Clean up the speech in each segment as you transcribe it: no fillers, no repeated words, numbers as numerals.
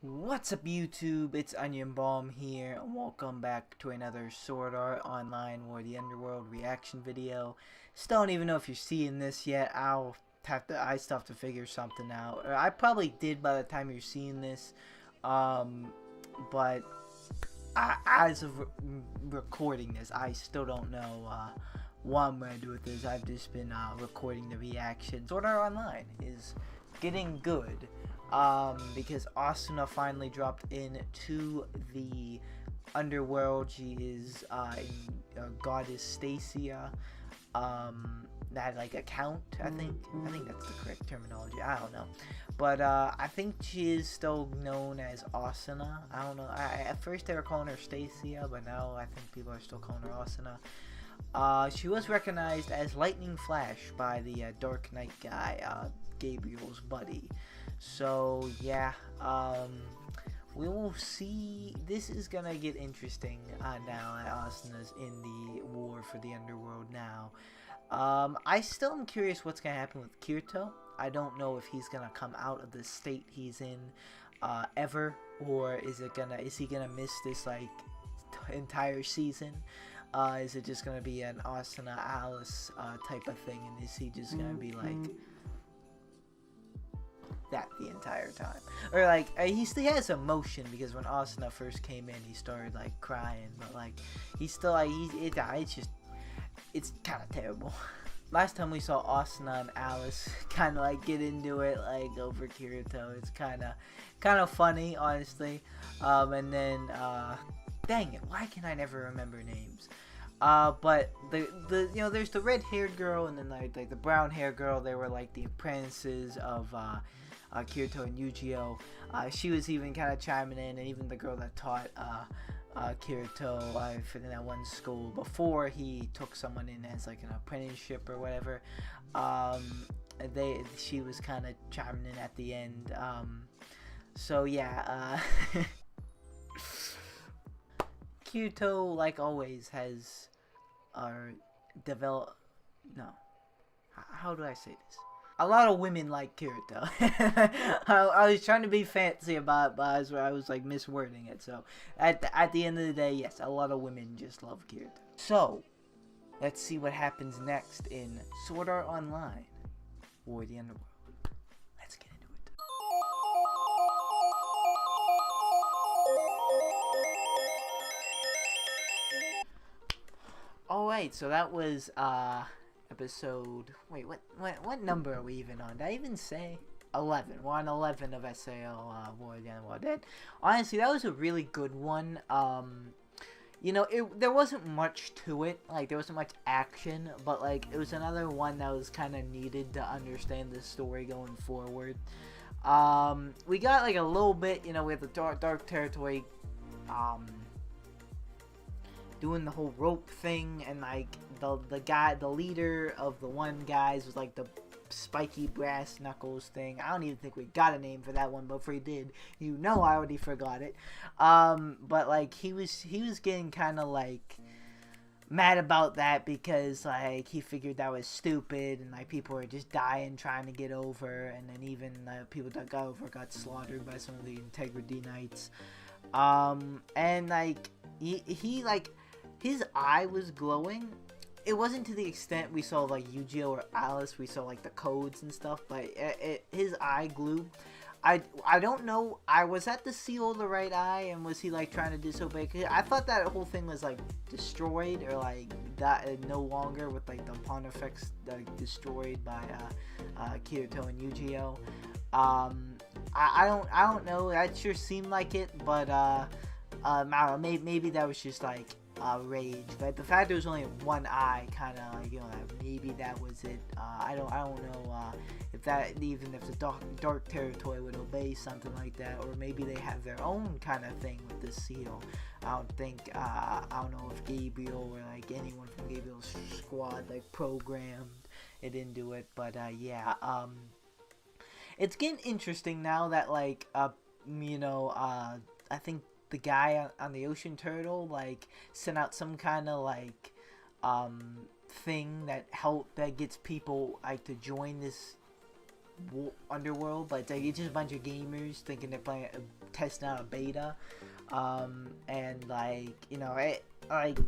What's up YouTube, it's Onion Bomb here, and welcome back to another Sword Art Online or the Underworld reaction video. Still don't even know if you're seeing this yet. I still have to figure something out. Or I probably did by the time you're seeing this, but as of recording this, I still don't know what I'm going to do with this. I've just been recording the reaction. Sword Art Online is getting good. Because Asuna finally dropped into the Underworld. She is goddess Stacia. That like account, I think that's the correct terminology. I don't know, but I think she is still known as Asuna. I don't know. At first they were calling her Stacia, but now I think people are still calling her Asuna. She was recognized as Lightning Flash by the Dark Knight guy, Gabriel's buddy. So yeah, we will see. This is gonna get interesting now that Asuna's in the war for the Underworld now. I still am curious what's gonna happen with Kirito. I don't know if he's gonna come out of the state he's in ever, or is he gonna miss this like entire season? Is it just gonna be an Asuna Alice type of thing, and is he just gonna be like that the entire time, or like he still has emotion, because when Asuna first came in he started like crying, but like he's still like it's kind of terrible. Last time we saw Asuna and Alice kind of like get into it like over Kirito. It's kind of funny, honestly. And then dang it, why can I never remember names? But the there's the red haired girl, and then like the brown haired girl. They were like the apprentices of Kirito and Yu-Gi-Oh. She was even kind of chiming in, and even the girl that taught Kirito for that one school before he took someone in as like an apprenticeship or whatever. She was kind of chiming in at the end. So yeah, Kirito, like always, has developed. No, how do I say this? A lot of women like Kirito. I was trying to be fancy about it, but I was like miswording it. So at the end of the day, yes, a lot of women just love Kirito. So let's see what happens next in Sword Art Online or the Underworld. Let's get into it. Alright, so that was episode, wait, what number are we even on? Did I even say 11? We're on 11 of SAL War of the Underworld. Honestly, that was a really good one. There wasn't much to it, like there wasn't much action, but like it was another one that was kind of needed to understand the story going forward. We got like a little bit, with the dark territory doing the whole rope thing, and like the leader of the one guys was like the spiky brass knuckles thing. I don't even think we got a name for that one, but if we did, I already forgot it. But like he was getting kind of like mad about that, because like he figured that was stupid, and like people were just dying trying to get over, and then even people that got over got slaughtered by some of the Integrity Knights. And like he like his eye was glowing. It wasn't to the extent we saw like Yu-Gi-Oh or Alice. We saw like the codes and stuff, but his eye glowed. I don't know. Was that the seal the right eye, and was he like trying to disobey? I thought that whole thing was like destroyed, or like that no longer, with like the pawn effects like destroyed by Kirito and Yu-Gi-Oh. I don't know. That sure seemed like it, but I don't know, maybe that was just like rage. But the fact there was only one eye, kind of like, maybe that was it. I don't know if the dark territory would obey something like that, or maybe they have their own kind of thing with the seal. I don't know if Gabriel or like anyone from Gabriel's squad like programmed it into it, but yeah, it's getting interesting now that like I think the guy on the ocean turtle like sent out some kind of like thing that gets people like to join UnderWorld, but it's like it's just a bunch of gamers thinking they're playing, testing out a beta, and like you know it like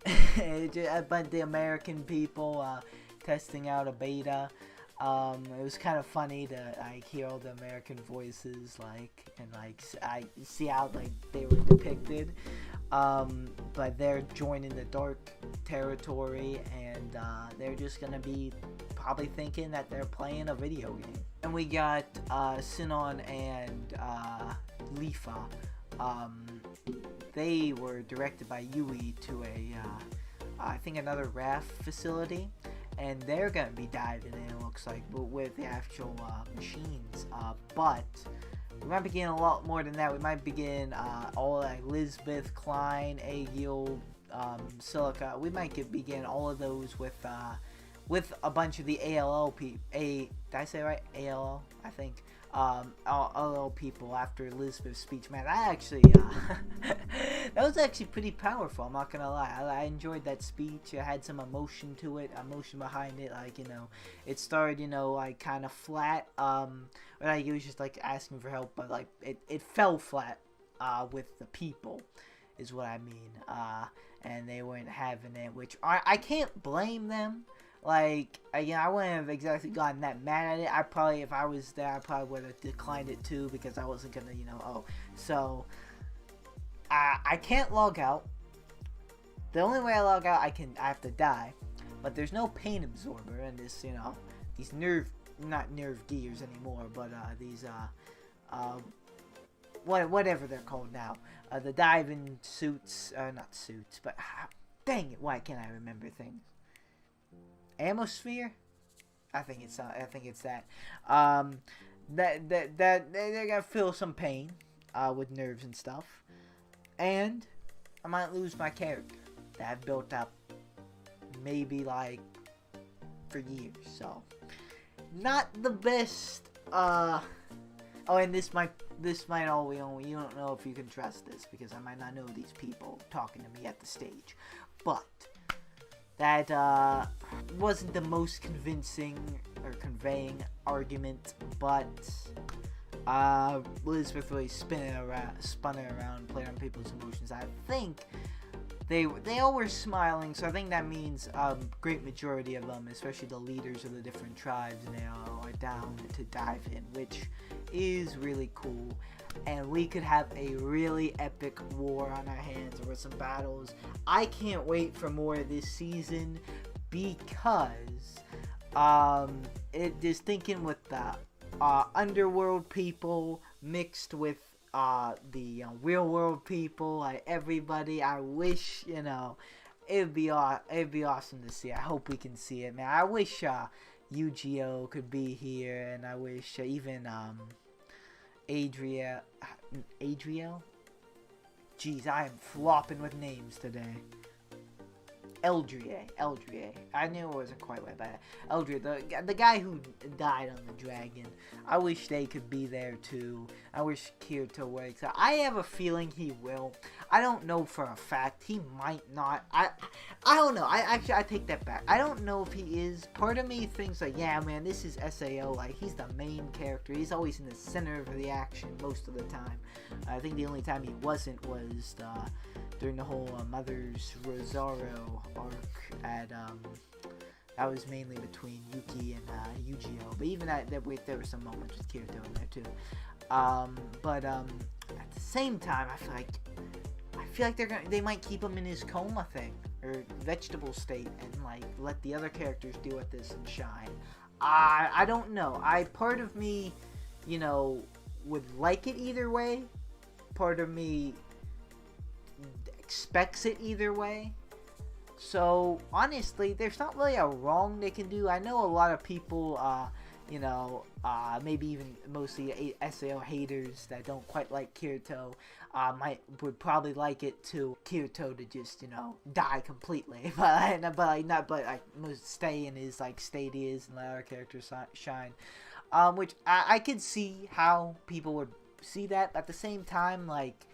it's just a bunch of the American people testing out a beta. It was kind of funny to like hear all the American voices, like, and like I see how like they were depicted. But they're joining the dark territory, and they're just gonna be probably thinking that they're playing a video game. And we got Sinon and Lifa. They were directed by Yui to a I think another raft facility, and they're gonna be diving in, it looks like, but with the actual machines. But we might begin a lot more than that. We might begin all like Lizbeth, Klein, Agil, Silica. We might begin all of those with a bunch of the ALL people. Did I say it right? ALL, I think. ALL people after Lizbeth's speech. Man, I actually that was actually pretty powerful. I'm not gonna lie. I enjoyed that speech. It had some emotion to it, emotion behind it. Like, you know, it started, you know, like kind of flat. Like it was just like asking for help, but like it fell flat with the people, is what I mean. And they weren't having it, which I can't blame them. Like, again, I wouldn't have exactly gotten that mad at it. I probably, if I was there, I probably would have declined it too, because I wasn't gonna, you know, so I can't log out. The only way I log out, I have to die. But there's no pain absorber in this, you know, these not nerve gears anymore, but these whatever they're called now, the diving suits, not suits, but dang it, why can't I remember things? Atmosphere, I think it's that. That they're gonna feel some pain with nerves and stuff, and I might lose my character that I've built up maybe like for years. So not the best. Oh, and this might all you don't know if you can trust this, because I might not know these people talking to me at the stage, but that wasn't the most convincing or conveying argument, but Lizbeth really spun it around, played on people's emotions. I think they all were smiling, so I think that means great majority of them, especially the leaders of the different tribes, and they all are down to dive in, which is really cool. And we could have a really epic war on our hands, or some battles. I can't wait for more of this season, because just thinking with the UnderWorld people mixed with the real world people, like everybody, I wish, you know, it'd be awesome to see. I hope we can see it, man. I wish UGO could be here, and I wish even Adriel? Jeez, I am flopping with names today. Eldrie. I knew it wasn't quite right, but Eldrie, the guy who died on the dragon. I wish they could be there too. I wish Kirito works. I have a feeling he will. I don't know for a fact. He might not. I don't know. I take that back. I don't know if he is. Part of me thinks like, yeah, man, this is SAO. Like, he's the main character. He's always in the center of the action most of the time. I think the only time he wasn't was during the whole Mother's Rosario arc at that was mainly between Yuki and Yu-Gi-Oh! But even there were some moments with Kirito in there too. But at the same time, I feel like they might keep him in his coma thing, or vegetable state, and like let the other characters deal with this and shine. I don't know. Part of me, you know, would like it either way. Part of me expects it either way. So honestly, there's not really a wrong they can do. I know a lot of people, you know, maybe even mostly SAO haters that don't quite like Kirito, would probably like it to Kirito to just, you know, die completely, but stay in his like state he is and let other characters shine. Which I could see how people would see that, but at the same time, like,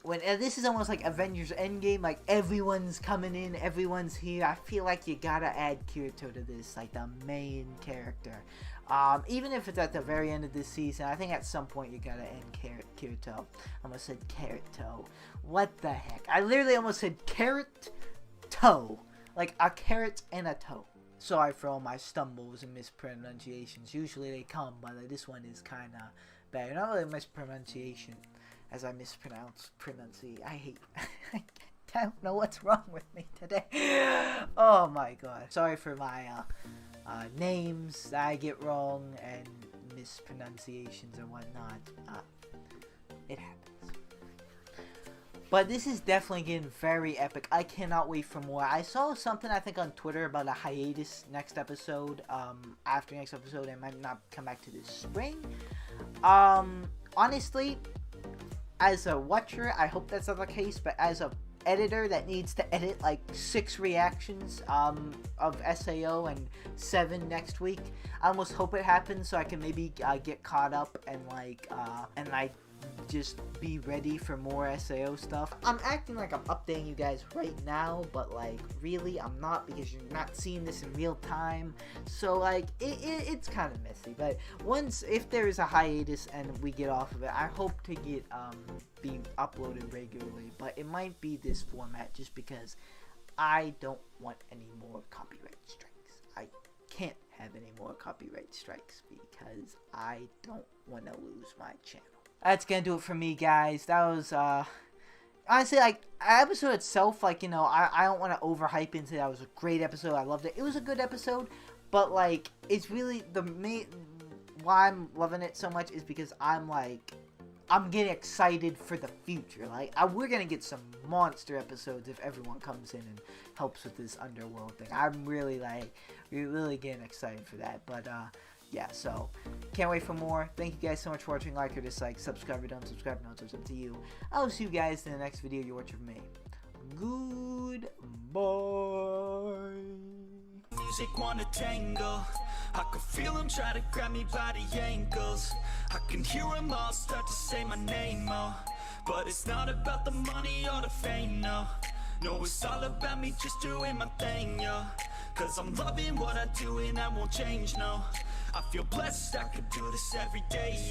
this is almost like Avengers Endgame, like everyone's coming in, everyone's here. I feel like you gotta add Kirito to this, like the main character. Even if it's at the very end of this season, I think at some point you gotta end Kirito. I almost said Kirito. What the heck? I literally almost said carrot toe. Like a carrot and a toe. Sorry for all my stumbles and mispronunciations. Usually they come, but this one is kinda bad. Not really mispronunciation, as I mispronounce pronunciation. I don't know what's wrong with me today. Oh my god. Sorry for my names that I get wrong and mispronunciations and whatnot. It happens. But this is definitely getting very epic. I cannot wait for more. I saw something, I think, on Twitter about a hiatus next episode. After next episode, I might not come back to this spring. Honestly, as a watcher, I hope that's not the case. But as a editor that needs to edit like 6 reactions of SAO and 7 next week, I almost hope it happens so I can maybe get caught up and like just be ready for more SAO stuff. I'm acting like I'm updating you guys right now, but like really I'm not, because you're not seeing this in real time. So like it's kind of messy. But if there is a hiatus and we get off of it, I hope to get be uploaded regularly. But it might be this format just because I don't want any more copyright strikes. I can't have any more copyright strikes because I don't want to lose my channel. That's gonna do it for me, guys. That was, honestly, like, the episode itself, like, you know, I don't want to overhype into that. It was a great episode. I loved it. It was a good episode, but, like, it's really, why I'm loving it so much is because I'm getting excited for the future. Like, we're gonna get some monster episodes if everyone comes in and helps with this Underworld thing. I'm really, really getting excited for that, but, yeah, so can't wait for more. Thank you guys so much for watching. Like or dislike, subscribe or don't subscribe, no, it's up to you. I'll see you guys in the next video you watch of me. Goodbye. Music wanna tangle, I can feel them try to grab me by the ankles. I can hear them all start to say my name, oh. But it's not about the money or the fame, no. No, it's all about me just doing my thing, yo. Cause I'm loving what I do and I won't change, no. I feel blessed, I could do this every day.